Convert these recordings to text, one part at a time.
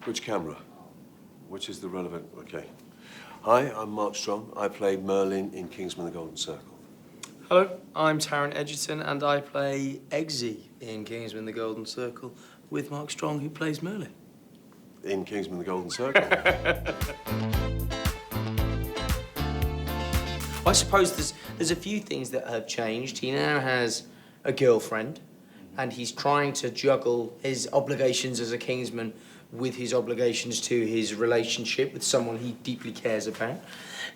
Which camera? Which is the relevant? Okay. Hi, I'm Mark Strong. I play Merlin in Kingsman: The Golden Circle. Hello, I'm Taron Egerton and I play Eggsy in Kingsman: The Golden Circle with Mark Strong, who plays Merlin. In Kingsman: The Golden Circle. I suppose there's a few things that have changed. He now has a girlfriend and he's trying to juggle his obligations as a Kingsman with his obligations to his relationship with someone he deeply cares about.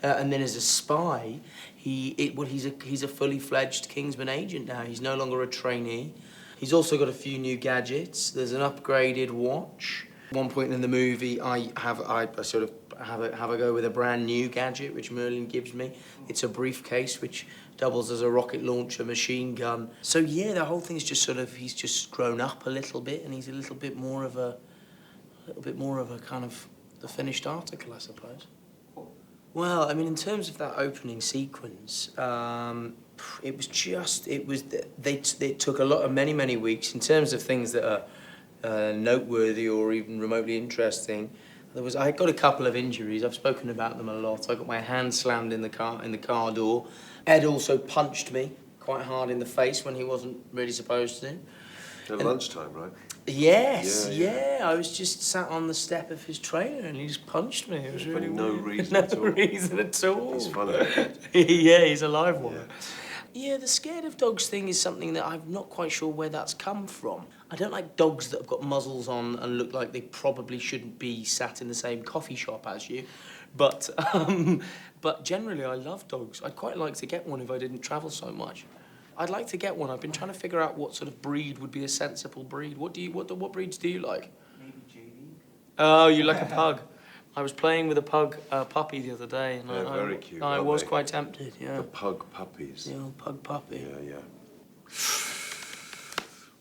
And then as a spy, he's a fully fledged Kingsman agent now. He's no longer a trainee. He's also got a few new gadgets. There's an upgraded watch. At one point in the movie, I sort of have a go with a brand new gadget which Merlin gives me. It's a briefcase which doubles as a rocket launcher, machine gun. So yeah, the whole thing's just sort of, he's just grown up a little bit and he's a little bit more of a kind of the finished article, I suppose. Well, I mean, in terms of that opening sequence, it took many weeks in terms of things that are noteworthy or even remotely interesting. I got a couple of injuries. I've spoken about them a lot. I got my hand slammed in the car door. Ed also punched me quite hard in the face when he wasn't really supposed to. At lunchtime, right? Yes, yeah. I was just sat on the step of his trailer and he just punched me. It was really no weird. reason at all. No reason at all. He's funny. Yeah, he's a live one. Yeah, the scared of dogs thing is something that I'm not quite sure where that's come from. I don't like dogs that have got muzzles on and look like they probably shouldn't be sat in the same coffee shop as you. But generally, I love dogs. I'd quite like to get one if I didn't travel so much. I'd like to get one. I've been trying to figure out what sort of breed would be a sensible breed. What breeds do you like? Maybe JD. Oh, you like a pug. I was playing with a pug puppy the other day, and They're very cute. I was quite tempted. Yeah. The pug puppies. The old pug puppy. Yeah.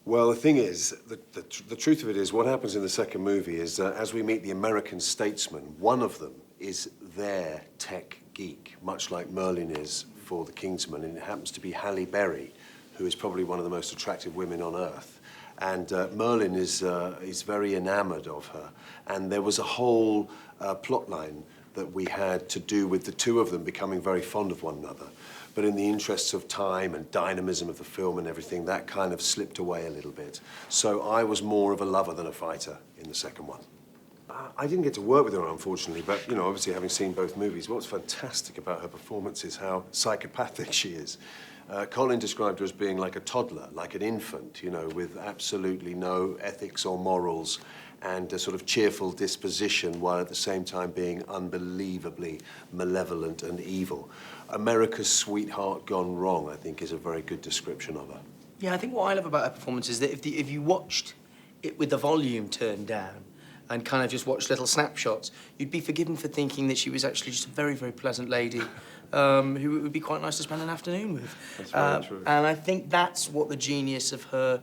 Well, the thing is, the truth of it is, what happens in the second movie is as we meet the American statesman, one of them is their tech geek, much like Merlin is for the Kingsman, and it happens to be Halle Berry, who is probably one of the most attractive women on earth. And Merlin is very enamored of her. And there was a whole plot line that we had to do with the two of them becoming very fond of one another. But in the interests of time and dynamism of the film and everything, that kind of slipped away a little bit. So I was more of a lover than a fighter in the second one. I didn't get to work with her, unfortunately, but, you know, obviously having seen both movies, what's fantastic about her performance is how psychopathic she is. Colin described her as being like a toddler, like an infant, you know, with absolutely no ethics or morals and a sort of cheerful disposition while at the same time being unbelievably malevolent and evil. America's sweetheart gone wrong, I think, is a very good description of her. Yeah, I think what I love about her performance is that if you watched it with the volume turned down and kind of just watched little snapshots, you'd be forgiven for thinking that she was actually just a very, very pleasant lady who it would be quite nice to spend an afternoon with. That's very true. And I think that's what the genius of her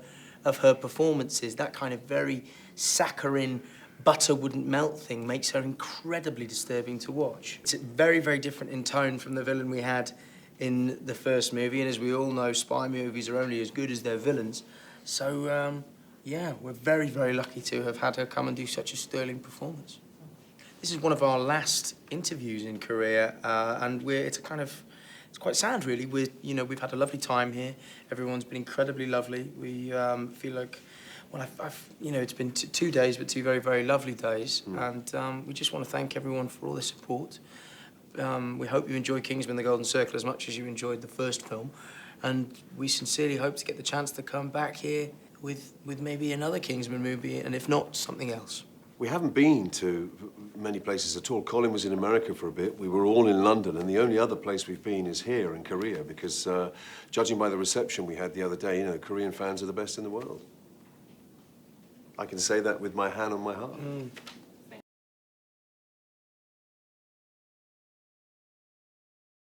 performance is. That kind of very saccharine, butter wouldn't melt thing makes her incredibly disturbing to watch. It's very, very different in tone from the villain we had in the first movie, and as we all know, spy movies are only as good as their villains. So, yeah, we're very, very lucky to have had her come and do such a sterling performance. This is one of our last interviews in Korea, and it's quite sad, really. We've had a lovely time here. Everyone's been incredibly lovely. We feel like, well, it's been 2 days, but 2 very, very lovely days, and we just want to thank everyone for all the support. We hope you enjoy Kingsman: The Golden Circle as much as you enjoyed the first film, and we sincerely hope to get the chance to come back here with maybe another Kingsman movie, and if not, something else. We haven't been to many places at all. Colin was in America for a bit. We were all in London, and the only other place we've been is here in Korea, because judging by the reception we had the other day, you know, Korean fans are the best in the world. I can say that with my hand on my heart.